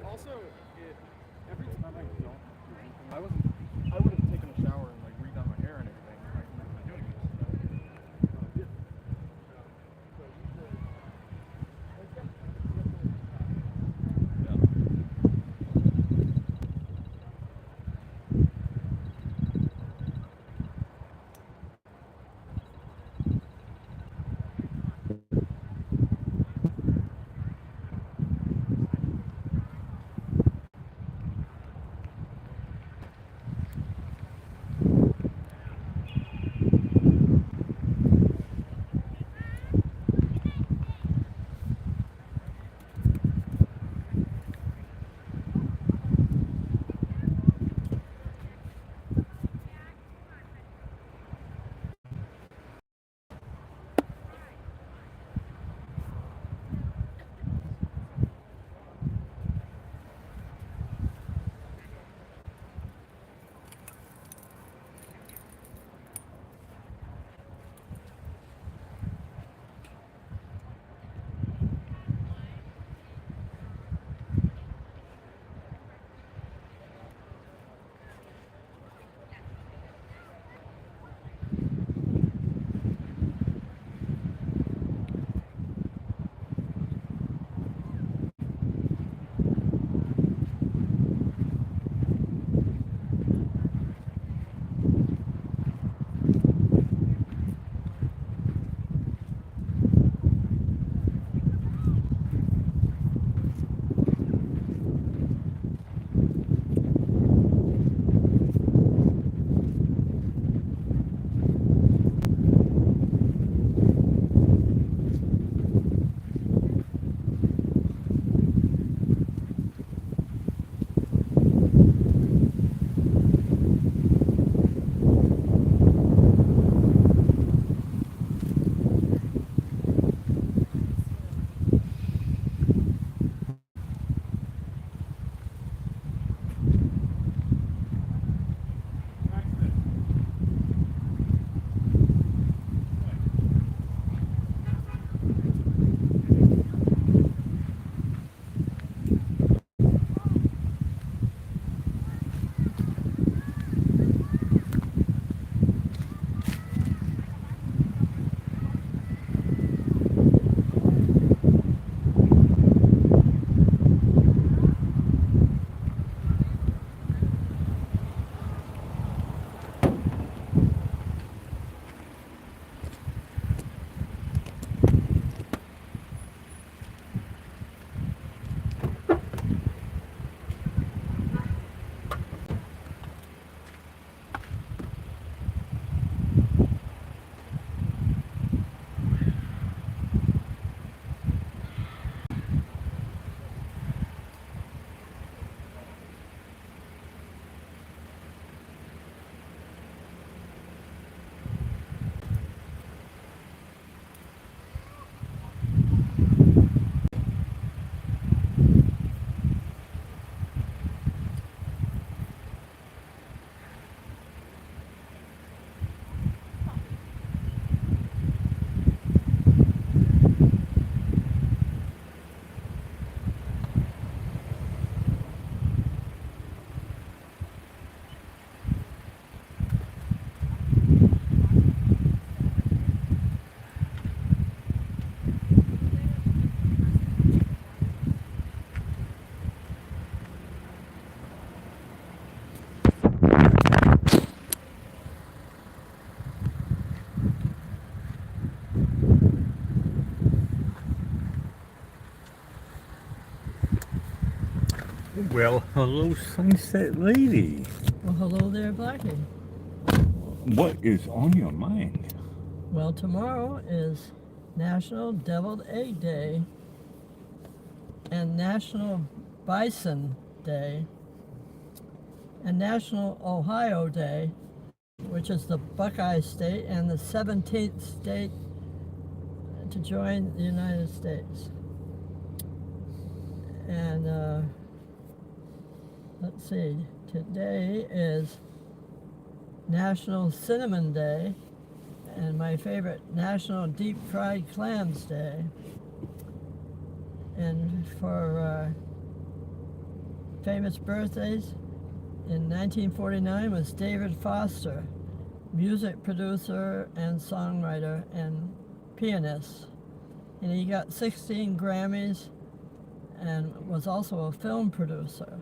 Also, every time I don't do anything, I would have taken a shower and like redone my hair and everything. Like, I'm doing this. Well, hello, Sunset Lady. Well, hello there, Blackie. What is on your mind? Well, tomorrow is National Deviled Egg Day and National Bison Day and National Ohio Day, which is the Buckeye State and the 17th state to join the United States. And let's see, today is National Cinnamon Day and my favorite, National Deep Fried Clams Day. And for famous birthdays. In 1949 was David Foster, music producer and songwriter and pianist. And he got 16 Grammys and was also a film producer.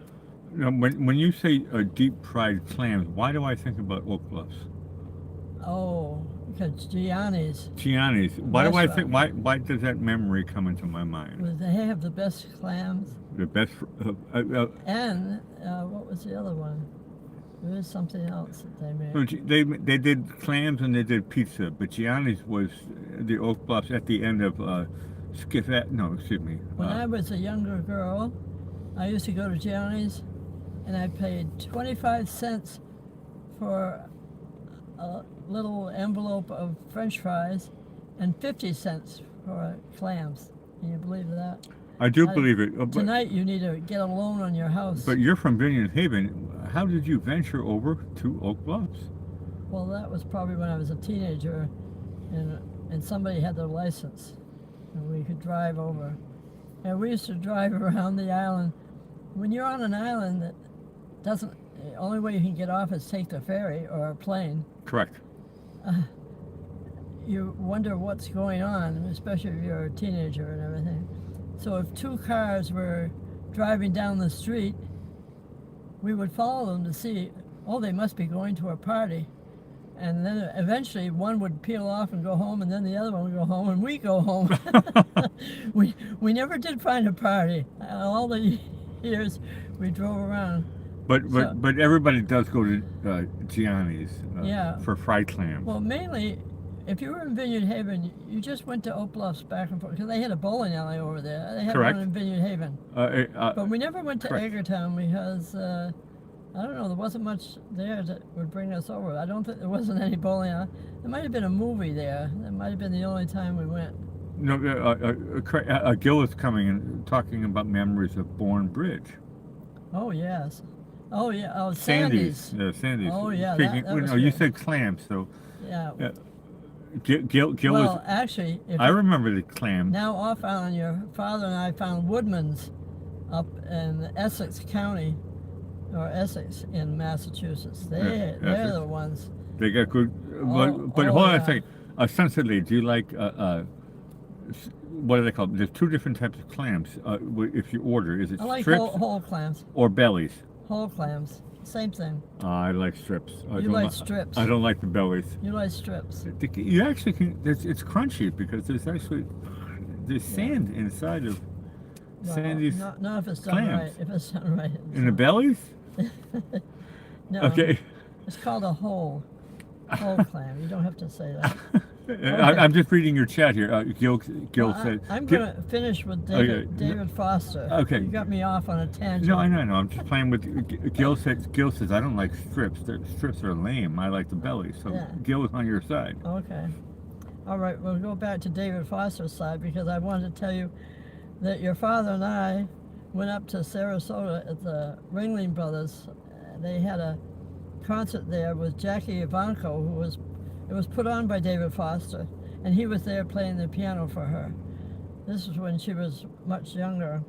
Now, when you say deep-fried clams, why do I think about Oak Bluffs? Oh, because Gianni's. Gianni's. Why do I Restaurant. think? Why does that memory come into my mind? They have the best clams. The best. And what was the other one? There is something else that they made. So they did clams and they did pizza, but Gianni's was the Oak Bluffs at the end of No, excuse me. When I was a younger girl, I used to go to Gianni's, and I paid 25 cents for a little envelope of French fries, and 50 cents for clams. Can you believe that? I do believe it. But, Tonight you need to get a loan on your house. but you're from Vineyard Haven. How did you venture over to Oak Bluffs? Well, that was probably when I was a teenager, and somebody had their license, and we could drive over. And we used to drive around the island. When you're on an island that doesn't, the only way you can get off is take the ferry or a plane. Correct. You wonder what's going on, especially if you're a teenager and everything. So if two cars were driving down the street, we would follow them to see, oh, they must be going to a party. And then eventually one would peel off and go home, and then the other one would go home, and we go home. we never did find a party. All the years we drove around. But everybody does go to Gianni's Yeah. for fried clams. Well, mainly, if you were in Vineyard Haven, you just went to Oak Bluffs back and forth, because they had a bowling alley over there. They had Correct. one in Vineyard Haven. But we never went to correct. Eggertown because, I don't know, there wasn't much there that would bring us over. I don't think there wasn't any bowling alley. There might have been a movie there. That might have been the only time we went. No, Gil is coming and talking about memories of Bourne Bridge. Oh, yes. Oh, yeah. Oh, Sandy's. Sandy's. Yeah, Sandy's. Oh, yeah, Speaking, that was you good. said clams, so Yeah. Gil Well, was. actually, if I remember the clam. now off island, your father and I found woodmans up in Essex County, or Essex in Massachusetts. They're Essex. the ones. They got good. Oh, But hold on yeah. a second. Sunsetlady, do you like what are they called? There's two different types of clams. If you order, is it I like strips whole clams. or bellies? Whole clams. Same thing. I like strips. I You don't like strips. I don't like the bellies. You like strips. You actually can. It's crunchy because there's sand inside of Well, Sandy's not if it's done clams. right. If it's done right. In the bellies. No. Okay. It's called a whole clam. You don't have to say that. I'm just reading your chat here. Gil Well, said. I'm going to finish with David Foster. Okay. You got me off on a tangent. No, I know. I'm just playing with. Gil says I don't like strips. Strips are lame. I like the belly. So Yeah. Gil is on your side. Okay. All right, we'll go back to David Foster's side because I wanted to tell you that your father and I went up to Sarasota at the Ringling Brothers. They had a concert there with Jackie Ivanko, it was put on by David Foster, and he was there playing the piano for her. This was when she was much younger.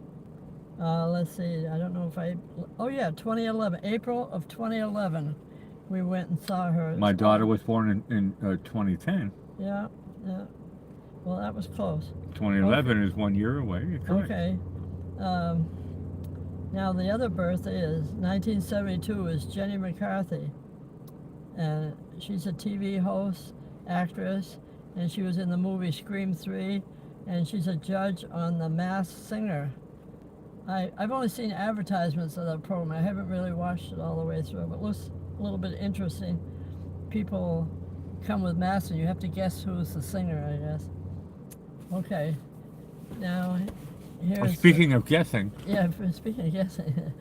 Let's see, I don't know if 2011, April of 2011, we went and saw her. My daughter was born in 2010. Yeah. Well, that was close. 2011 is 1 year away. You're correct. Okay. Now the other birthday is 1972 is Jenny McCarthy, and she's a TV host, actress, and she was in the movie Scream 3, and she's a judge on The Masked Singer. I've only seen advertisements of that program. I haven't really watched it all the way through, but it looks a little bit interesting. People come with masks and you have to guess who's the singer, I guess. Okay. Now, here's... Speaking of guessing. Yeah, speaking of guessing.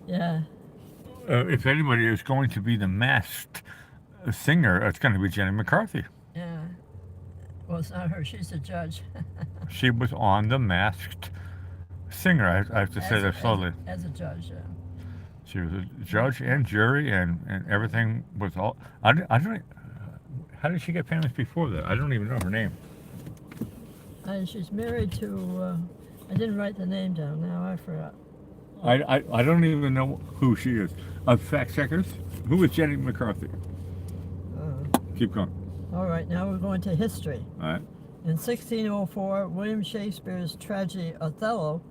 Yeah. If anybody is going to be the masked singer, it's going to be Jenny McCarthy. Yeah. Well, it's not her. She's the judge. She was on The Masked Singer. I have to say that slowly. As a judge, yeah. She was a judge and jury, and everything was all. I don't. How did she get famous before that? I don't even know her name. And she's married to. I didn't write the name down. Now I forgot. I don't even know who she is. Fact checkers. Who is Jenny McCarthy? Keep going. All right, now we're going to history. All right. In 1604, William Shakespeare's tragedy Othello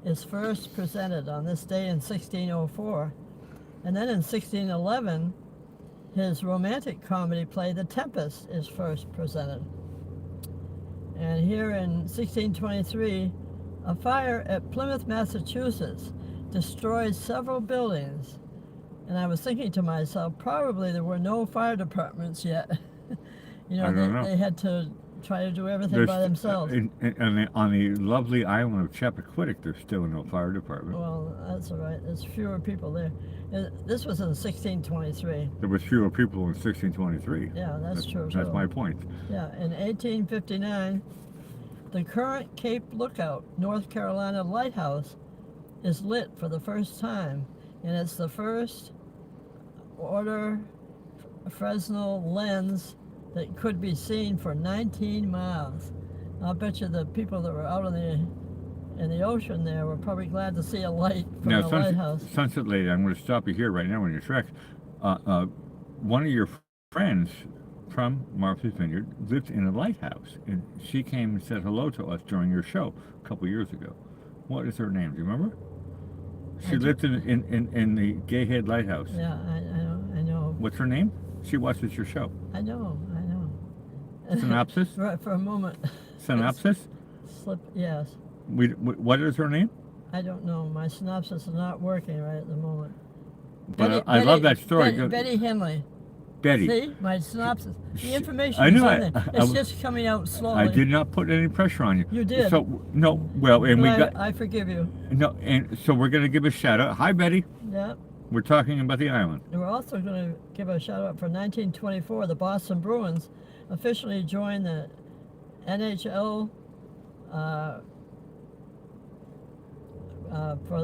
is first presented on this day in 1604. And then in 1611, his romantic comedy play The Tempest is first presented. And here in 1623, a fire at Plymouth, Massachusetts destroyed several buildings. And I was thinking to myself, probably there were no fire departments yet. You know, they had to try to do everything by themselves. On the lovely island of Chappaquiddick, there's still no fire department. Well, that's all right. There's fewer people there. This was in 1623. There was fewer people in 1623. Yeah, that's true. That's my point. Yeah, in 1859, the current Cape Lookout, North Carolina lighthouse is lit for the first time, and it's the first order Fresnel lens that could be seen for 19 miles. I'll bet you the people that were out in the ocean there were probably glad to see a light from the lighthouse. Sunset Lady, I'm going to stop you here right now on your trek. One of your friends from Martha's Vineyard lived in a lighthouse, and she came and said hello to us during your show a couple years ago. What is her name? Do you remember? She lived in the Gay Head Lighthouse. Yeah, I know. What's her name? She watches your show. I know. Synopsis? Right, for a moment. Synopsis? Yes. What is her name? I don't know. My synopsis is not working right at the moment. But I love that story. Betty Henley. Betty. See? My synopsis. The information is on there. It's just coming out slowly. I did not put any pressure on you. You did. So, no, well, and I forgive you. No, and so we're going to give a shout out. Hi, Betty. Yeah. We're talking about the island. And we're also going to give a shout out for 1924. The Boston Bruins officially joined the NHL for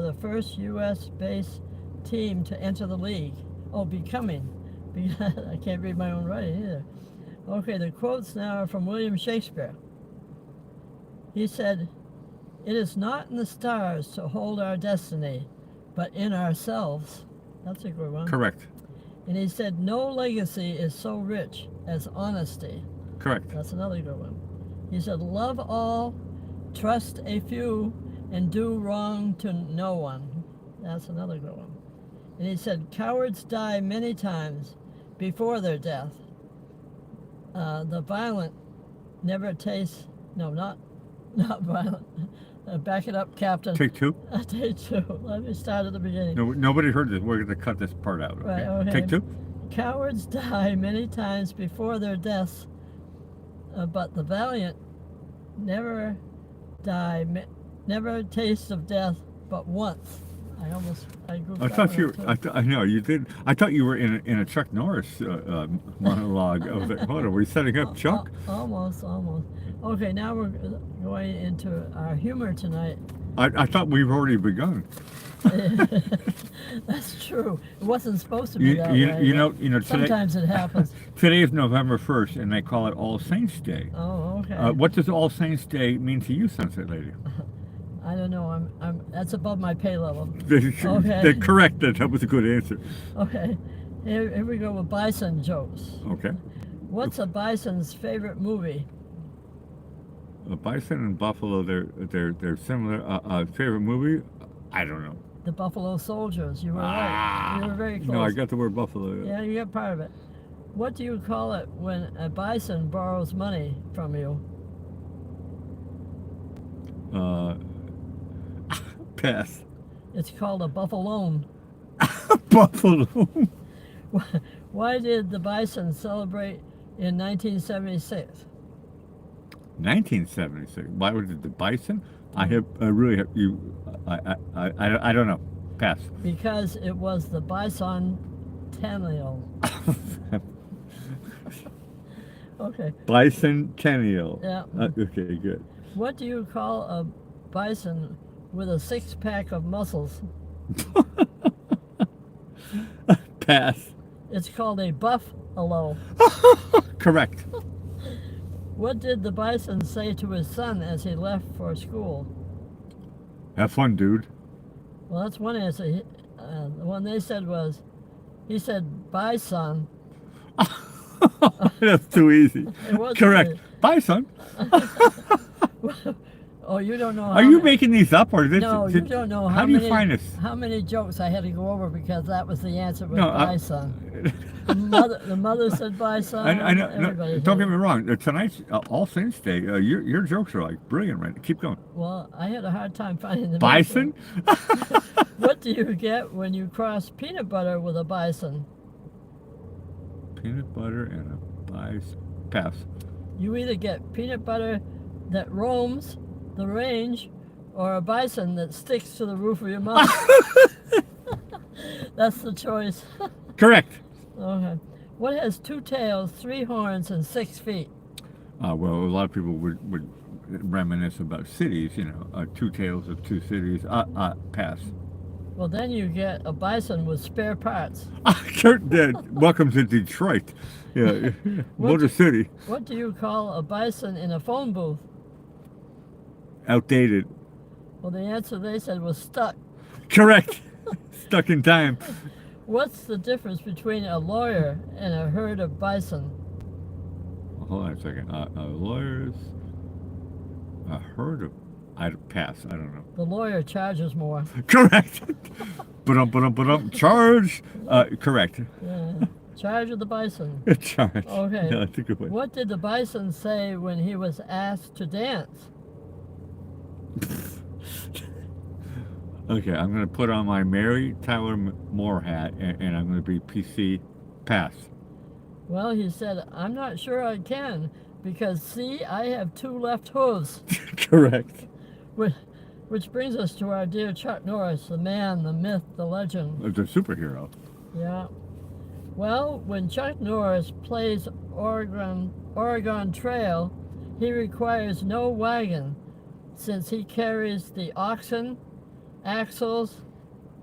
the first U.S.-based team to enter the league. Oh, becoming. I can't read my own writing either. Okay, the quotes now are from William Shakespeare. He said, "It is not in the stars to hold our destiny, but in ourselves." That's a good one. Correct. And he said, "No legacy is so rich as honesty." Correct. That's another good one. He said, "Love all, trust a few, and do wrong to no one." That's another good one. And he said, "Cowards die many times before their death. The violent never taste." No, not violent. Back it up, Captain. Take two? Take two. Let me start at the beginning. No, nobody heard this. We're going to cut this part out. Okay? Right, okay. Take two? Cowards die many times before their deaths, but the valiant never die, never taste of death but once. I thought you. I know you did. I thought you were in a Chuck Norris monologue. I was like, "What are we setting up, Chuck?" Almost. Okay, now we're going into our humor tonight. I thought we've already begun. That's true. It wasn't supposed to be that way. You know. Today, sometimes it happens. Today is November 1st, and they call it All Saints Day. Oh, okay. What does All Saints Day mean to you, Sunset Lady? I don't know. That's above my pay level. Okay. Correct. That was a good answer. Okay. Here we go with bison jokes. Okay. What's a bison's favorite movie? A bison and buffalo, they're similar. Favorite movie? I don't know. The Buffalo Soldiers. You were right. You were very close. No, I got the word buffalo. Yeah, you got part of it. What do you call it when a bison borrows money from you? Pass. It's called a buffalone. Buffalo. Why did the bison celebrate in 1976? 1976. Why was it the bison? I really have you. I don't know. Pass. Because it was the bicentennial. Okay. Bicentennial. Yeah. Okay, good. What do you call a bison with a six-pack of muscles? Pass. It's called a buffalo. Correct. What did the bison say to his son as he left for school? Have fun, dude. Well, that's one answer. The one they said was, he said, bye, son. That's too easy. It wasn't Correct. easy. Bye, son. Oh, you don't know how Are you many- making these up, or did No, you don't know how do you find this? how many jokes I had to go over because that was the answer was No, bye, son. The mother said bye, son. I know. Everybody No, said don't it. get me wrong. Tonight's All Saints Day. Your jokes are like brilliant, right? Keep going. Well, I had a hard time finding the Bison? What do you get when you cross peanut butter with a bison? Peanut butter and a bison. Pass. You either get peanut butter that roams the range or a bison that sticks to the roof of your mouth. That's the choice. Correct. Okay. What has 2 tails, 3 horns, and 6 feet? Well, a lot of people would reminisce about cities. 2 tales of 2 cities. Pass. Well, then you get a bison with spare parts. Kurt did. Welcome to Detroit. Yeah, Motor City. What do you call a bison in a phone booth? Outdated. Well, the answer they said was stuck. Correct. Stuck in time. What's the difference between a lawyer and a herd of bison? Hold on a second. Lawyers. A herd of. I'd pass. I don't know. The lawyer charges more. Correct. But charge. Correct. Yeah. Charge of the bison. Charge. Okay. Yeah, that's a good one. What did the bison say when he was asked to dance? Okay, I'm going to put on my Mary Tyler Moore hat, and I'm going to be PC. Pass. Well, he said, I'm not sure I can, because see, I have 2 left hooves. Correct. Which brings us to our dear Chuck Norris, the man, the myth, the legend. The superhero. Yeah. Well, when Chuck Norris plays Oregon Trail, he requires no wagon, since he carries the oxen, axles,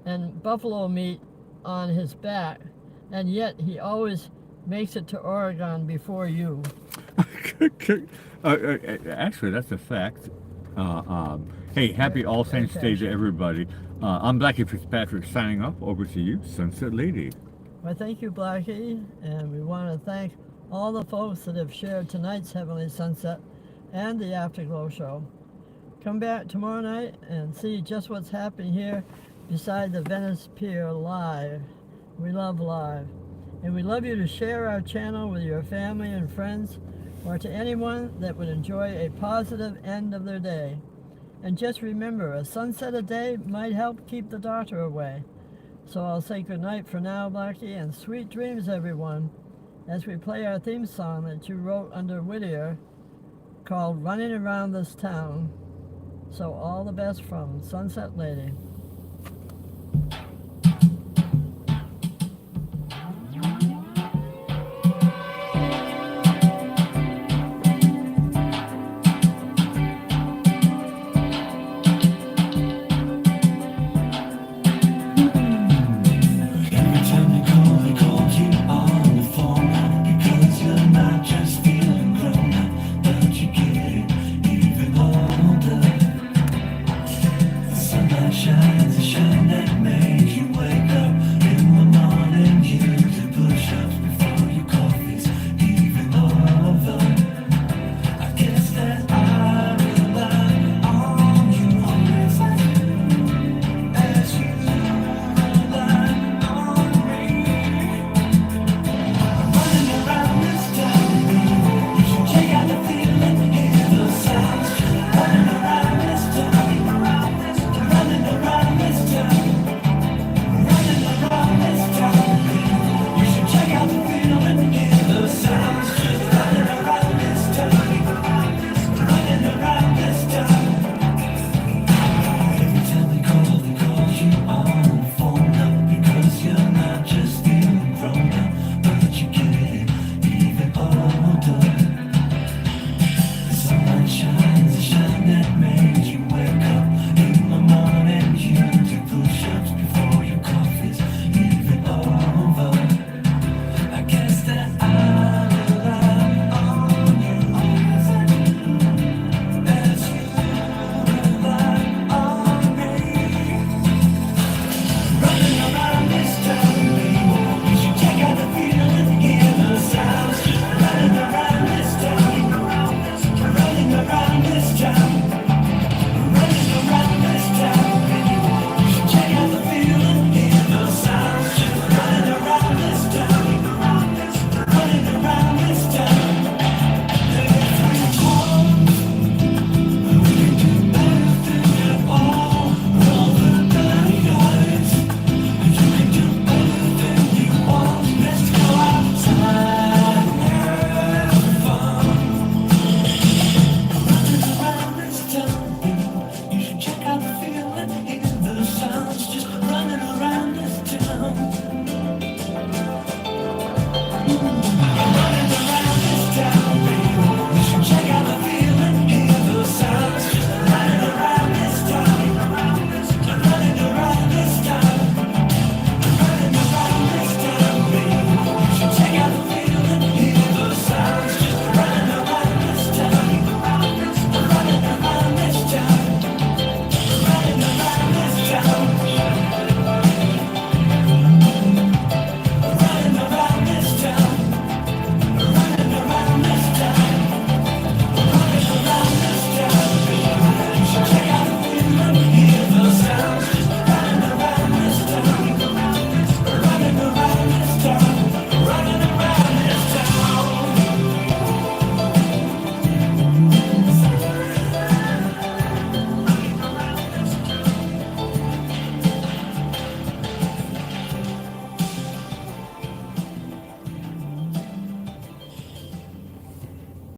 and buffalo meat on his back, and yet he always makes it to Oregon before you. Actually, that's a fact. Hey, happy All Saints Day to everybody. I'm Blackie Fitzpatrick signing off. Over to you, Sunset Lady. Well, thank you, Blackie, and we want to thank all the folks that have shared tonight's Heavenly Sunset and the Afterglow Show. Come back tomorrow night and see just what's happening here beside the Venice Pier live. We love live. And we love you to share our channel with your family and friends, or to anyone that would enjoy a positive end of their day. And just remember, a sunset a day might help keep the doctor away. So I'll say goodnight for now, Blackie, and sweet dreams, everyone, as we play our theme song that you wrote under Whittier, called Running Around This Town. So all the best from Sunset Lady.